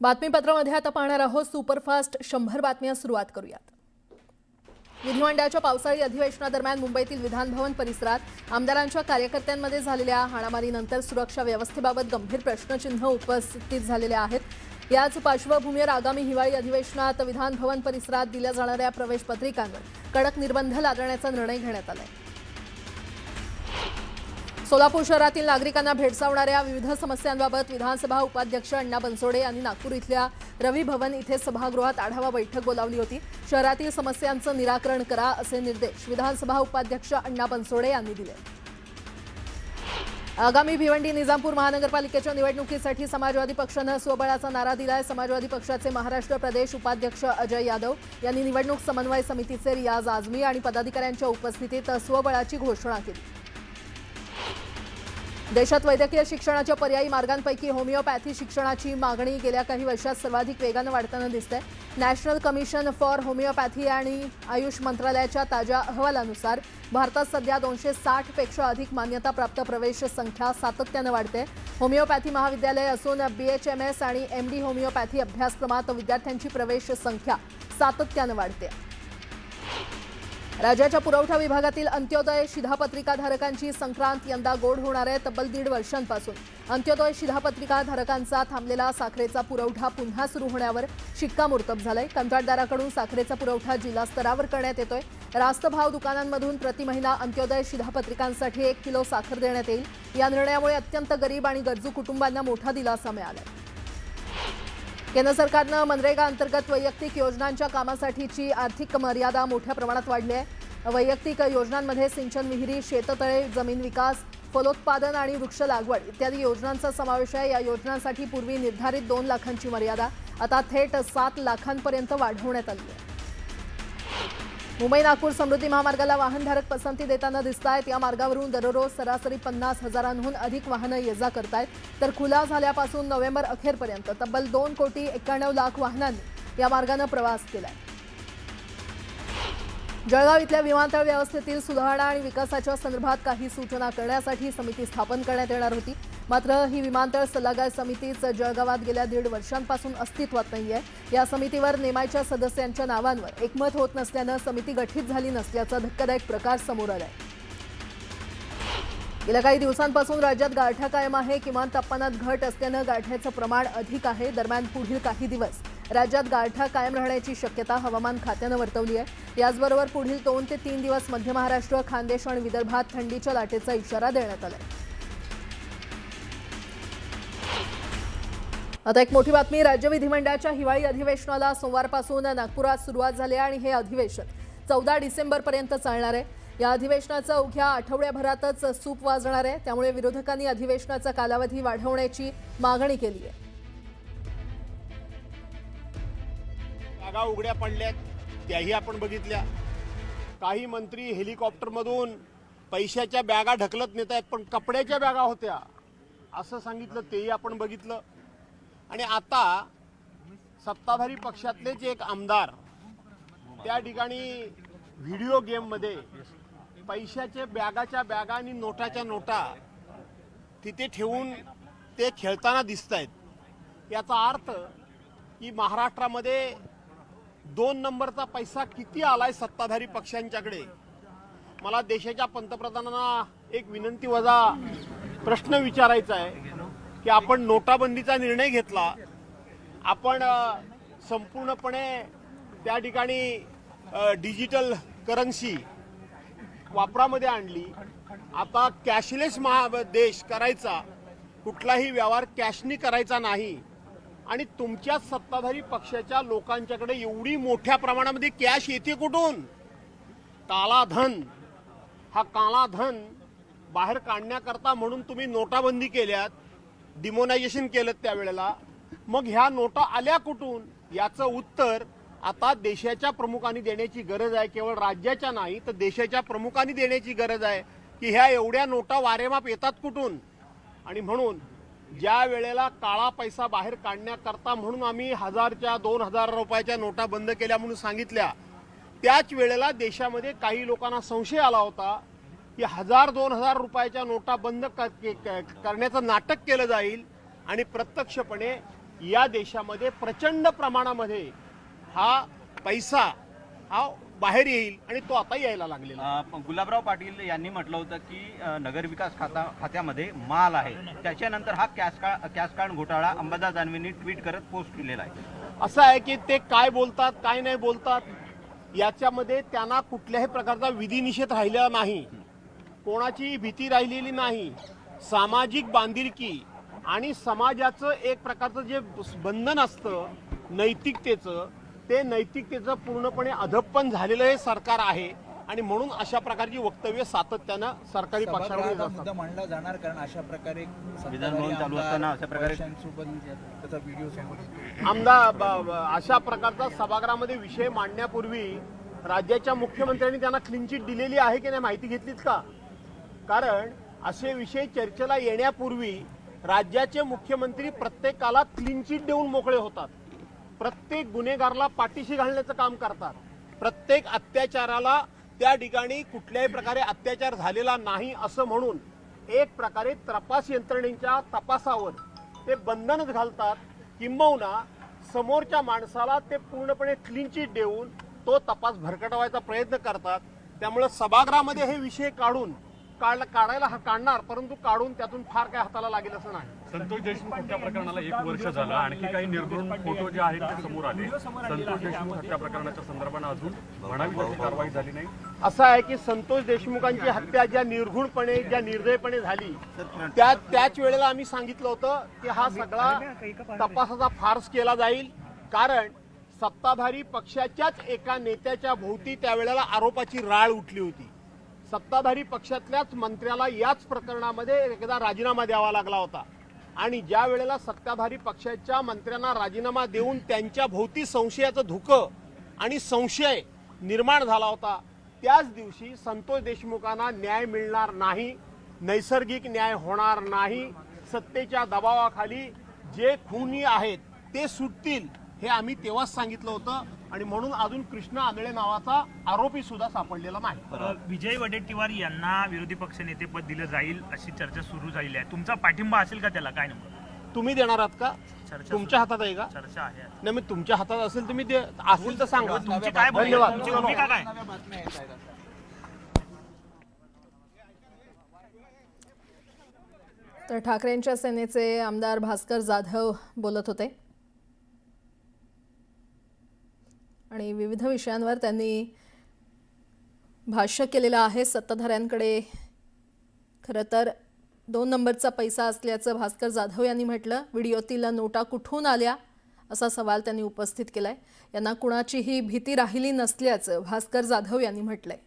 बातमीपत्रामध्ये आता पाहणार आहोत सुपरफास्ट 100 बातम्या सुरुवात करूयात। विधिमंडळाच्या पावसाळी अधिवेशनादरम्यान मुंबईतील विधान भवन परिसरात आमदारांच्या कार्यकर्त्यांमध्ये झालेल्या हाणामारीनंतर सुरक्षा व्यवस्थेबाबत गंभीर प्रश्नचिन्ह उपस्थित झालेले आहेत। याच पार्श्वभूमीवर आगामी हिवाळी अधिवेशनात विधान भवन परिसरात दिल्या जाणाऱ्या प्रवेश पत्रिकांवर कडक निर्बंध लादण्याचा निर्णय घेण्यात आला आहे। सोलापूर शहरातील नागरिकांना भेडसावणाऱ्या विविध समस्यांबाबत विधानसभा उपाध्यक्ष अण्णा बनसोडे यांनी नागपूर इथल्या रवी भवन इथे सभागृहात आढावा बैठक बोलावली होती। शहरातील समस्यांचं निराकरण करा असे निर्देश विधानसभा उपाध्यक्ष अण्णा बनसोडे यांनी दिले। आगामी भिवंडी निजामपूर महानगरपालिकेच्या निवडणुकीसाठी समाजवादी पक्षानं स्वबळाचा नारा दिलाय। समाजवादी पक्षाचे महाराष्ट्र प्रदेश उपाध्यक्ष अजय यादव यांनी निवडणूक समन्वय समितीचे रियाज आझमी आणि पदाधिकाऱ्यांच्या उपस्थितीत स्वबळाची घोषणा केली। देशात वैद्यकीय शिक्षणाच्या पर्यायी मार्गांपैकी होमिओपॅथी शिक्षणाची मागणी गेल्या काही वर्षात सर्वाधिक वेगाने वाढताना दिसते। नॅशनल कमिशन फॉर होमिओपॅथी आणि आयुष मंत्रालयाच्या ताज्या अहवालानुसार भारतात सध्या 260 पेक्षा अधिक मान्यताप्राप्त प्रवेश संख्या सातत्याने वाढते। होमिओपॅथी महाविद्यालय असून BHMS आणि MD होमिओपॅथी अभ्यासक्रमात विद्यार्थ्यांची प्रवेश संख्या सातत्याने वाढते। राज्याच्या पुरवठा विभागातील अंत्योदय शिधापत्रिकाधारकांची संक्रांत यंदा गोड होणार आहे। तब्बल 1.5 वर्षांपासून अंत्योदय शिधापत्रिकाधारकांचा थांबलेला साखरेचा पुरवठा पुन्हा सुरू होण्यावर शिक्कामोर्तब झालंय। कंत्राटदाराकडून साखरेचा पुरवठा जिल्हा स्तरावर करण्यात येतोय। रास्त भाव दुकानांमधून प्रति महिना अंत्योदय शिधापत्रिकांसाठी 1 किलो साखर देण्यात येईल। या निर्णयामुळे अत्यंत गरीब आणि गरजू कुटुंबांना मोठा दिलासा मिळाला। केंद्र सरकारनं मनरेगा अंतर्गत वैयक्तिक योजनांच्या कामासाठीची आर्थिक मर्यादा मोठ्या प्रमाणात वाढली आहे। वैयक्तिक योजनांमध्ये सिंचन विहिरी, शेततळे, जमीन विकास, फलोत्पादन आणि वृक्ष लागवड इत्यादी योजनांचा समावेश आहे। या योजनांसाठी पूर्वी निर्धारित 2 लाखांची मर्यादा आता थेट 7 लाखांपर्यंत वाढवण्यात आली आहे। मुंबई नागपूर समृद्धी महामार्गाला वाहनधारक पसंती देताना दिसत आहेत। या मार्गावरून दररोज सरासरी 50,000हून अधिक वाहनं ये-जा करतायत, तर खुला झाल्यापासून नोव्हेंबर अखेरपर्यंत तब्बल 2,91,00,000 वाहनांनी या मार्गाने प्रवास केलाय। जळगाव इथल्या विमानतळ व्यवस्थेतील सुधारणा आणि विकासाच्या संदर्भात काही सूचना करण्यासाठी समिती स्थापन करण्यात येणार होती। मात्र ही विमानतळ सल्लागार समितीच जळगावात गेल्या 1.5 वर्षांपासून अस्तित्वात नाहीये। या समितीवर नेमायच्या सदस्यांच्या नावांवर एकमत होत नसल्यानं समिती गठीत झाली नसल्याचा धक्कादायक प्रकार समोर आलाय। गेल्या काही दिवसांपासून राज्यात गारठा कायम आहे। किमान तापमानात घट असल्यानं गारठ्याचं प्रमाण अधिक आहे। दरम्यान पुढील काही दिवस राज्यात गारठा कायम राहण्याची शक्यता हवामान खात्यानं वर्तवली आहे। याचबरोबर पुढील 2 ते 3 दिवस मध्य महाराष्ट्र, खानदेश आणि विदर्भात थंडीच्या लाटेचा इशारा देण्यात आलाय। आता एक मोठी बातमी, राज्य विधिमंडळाच्या हिवाळी अधिवेशनाला सोमवारपासून नागपुरात सुरुवात झाली आहे आणि हे अधिवेशन 14 डिसेंबरपर्यंत चालणार आहे। या अधिवेशनाचं अवघ्या आठवड्याभरातच सूप वाजणार आहे। त्यामुळे विरोधकांनी अधिवेशनाचा कालावधी वाढवण्याची मागणी केली आहे। जागा उघड्या पडल्यात त्याही आपण बघितल्या। काही मंत्री हेलिकॉप्टरमधून पैशाच्या बॅगा ढकलत नेत आहेत, पण कपड्याच्या बॅगा होत्या असं सांगितलं, तेही आपण बघितलं। आणि आता सत्ताधारी पक्षातलेच एक आमदार त्या ठिकाणी व्हिडिओ गेममध्ये पैशाच्या बॅगाच्या बॅगा आणि नोटाच्या नोटा तिथे ठेवून ते खेळताना दिसत आहेत। याचा अर्थ की महाराष्ट्रामध्ये 2 नंबरचा पैसा किती आलाय सत्ताधारी पक्षांच्याकडे। मला देशाच्या पंतप्रधानांना एक विनंती वजा प्रश्न विचारायचा आहे की आपण नोटाबंदीचा निर्णय घेतला, आपण संपूर्णपणे त्या ठिकाणी डिजिटल करन्सी वापरामध्ये आणली, आता कॅशलेस देश करायचा, कुठलाही व्यवहार कॅशनी करायचा नाही। आणि तुमच्या सत्ताधारी पक्षाच्या लोकांच्याकडे एवढी मोठ्या प्रमाणामध्ये कॅश येते कुठून? काला धन, हा काला धन बाहेर काढण्याकरता म्हणून तुम्ही नोटाबंदी केल्यात, डिमोनायझेशन केलं त्यावेळेला। मग ह्या नोटा आल्या कुठून? याचं उत्तर आता देशाच्या प्रमुखांनी देण्याची गरज आहे। केवळ राज्याच्या नाही तर देशाच्या प्रमुखांनी देण्याची गरज आहे की ह्या एवढ्या नोटा वारेमाप येतात कुठून। आणि म्हणून ज्या वेळेला काळा पैसा बाहेर काढण्याकरता म्हणून आम्ही 1000च्या 2000 रुपयाच्या नोटा बंद केल्या म्हणून सांगितल्या, त्याच वेळेला देशामध्ये काही लोकांना संशय आला होता की 1000-2000 रुपयाच्या नोटा बंद करण्याचं नाटक केलं जाईल आणि प्रत्यक्षपणे या देशामध्ये प्रचंड प्रमाणामध्ये हा पैसा हा बाहेर येईल आणि तो आता यायला लागलेला आहे. गुलाबराव पाटील यांनी म्हटलं होतं की नगरविकास खात्यामध्ये माल आहे. त्याच्यानंतर हा कॅश कार्ड घोटाळा अंबादास दानवेंनी ट्विट करत पोस्ट केलेला आहे. असं आहे की ते काय बोलतात काय नाही बोलतात याच्यामध्ये त्यांना कुठल्याही प्रकारचा विधिनिषेध राहिलेला नाही, कोणाची भीती राहिलेली नाही. सामाजिक बांधिलकी आणि समाजाचं एक प्रकारचं जे बंधन असतं नैतिकतेचं, ते नैतिकतेचं पूर्णपणे अधप्पन झालेलं हे सरकार आहे आणि म्हणून अशा प्रकारची वक्तव्य सातत्यानं सरकारी पक्षाकडून येत मुद्दा मांडला जाणार, कारण अशा प्रकारे विधान भवन चालू असताना अशा प्रकारे त्याचा व्हिडिओ समोर येतो. आमदार अशा प्रकारचा सभागृहामध्ये विषय मांडण्यापूर्वी राज्याच्या मुख्यमंत्र्यांनी त्यांना क्लीन चिट दिलेली आहे की नाही माहिती घेतलीत का? कारण असे विषय चर्चेला येण्यापूर्वी राज्याचे मुख्यमंत्री प्रत्येकाला क्लीन चिट देऊन मोकळे होतात, प्रत्येक गुन्हेगाराला पाठीशी घालण्याचं काम करतात, प्रत्येक अत्याचाराला त्या ठिकाणी कुठल्याही प्रकारे अत्याचार झालेला नाही असं म्हणून एक प्रकारे तपास यंत्रणेच्या तपासावर ते बंधनच घालतात, किंबहुना समोरच्या माणसाला ते पूर्णपणे क्लीन चिट देऊन तो तपास भरकटवायचा प्रयत्न करतात. त्यामुळे सभागृहामध्ये हे विषय काढायला काढणार, परंतु काढून त्यातून फार काय हाताला लागेल असं नाही. संतोष देशमुख हत्या प्रकरणाला 1 वर्ष झालं, आणखी काही निर्घृण फोटो जे आहेत ते समोर आले. संतोष देशमुख हत्या प्रकरणाच्या संदर्भानं अजून म्हणावी तशी कारवाई झाली नाही. असं आहे की संतोष देशमुखांची हत्या ज्या निर्घृणपणे ज्या निर्दयपणे झाली त्याच वेळेला आम्ही सांगितलं होतं की हा सगळा तपासाचा फार्स केला जाईल, कारण सत्ताधारी पक्षाच्याच एका नेत्याच्या भोवती त्यावेळेला आरोपाची राळ उठली होती. सत्ताधारी पक्षातल्याच मंत्र्याला याच प्रकरणामध्ये एकदा राजीनामा द्यावा लागला होता आणि ज्या वेळेला सत्ताधारी पक्षाच्या मंत्र्यांना राजीनामा देऊन त्यांच्या भोवती संशयाचं धुकं आणि संशय निर्माण झाला होता, त्याच दिवशी संतोष देशमुखांना न्याय मिळणार नाही, नैसर्गिक न्याय होणार नाही, सत्तेच्या दबावाखाली जे खुनी आहेत ते सुटतील हे आम्ही तेव्हाच सांगितलं होतं आणि म्हणून अजून कृष्णा आंधळे नावाचा आरोपी सुद्धा सापडलेला नाही. विजय वडेट्टीवार यांना विरोधी पक्षनेतेपद दिलं जाईल अशी चर्चा सुरू झालेली आहे. तुमचा पाठिंबा असेल का त्याला? काय नेमकं तुम्ही देणार आहात का? चर्चा तुमच्या हातात आहे का? चर्चा आहे. नाही, मी तुमच्या हातात असेल तुम्ही असेल तर सांगा. तुमची काय भूमिका? धन्यवाद. तुमची भूमिका काय? बातम्या येत आहेत. तर ठाकरेंच्या सेनेचे आमदार भास्कर जाधव बोलत होते आणि विविध विषयांवर त्यांनी भाष्य केलेलं आहे. सत्ताधाऱ्यांकडे खरं तर 2 नंबरचा पैसा असल्याचं भास्कर जाधव यांनी म्हटलं. व्हिडिओतील नोटा कुठून आल्या असा सवाल त्यांनी उपस्थित केलाय. यांना कुणाचीही भीती राहिली नसल्याचं भास्कर जाधव यांनी म्हटलंय.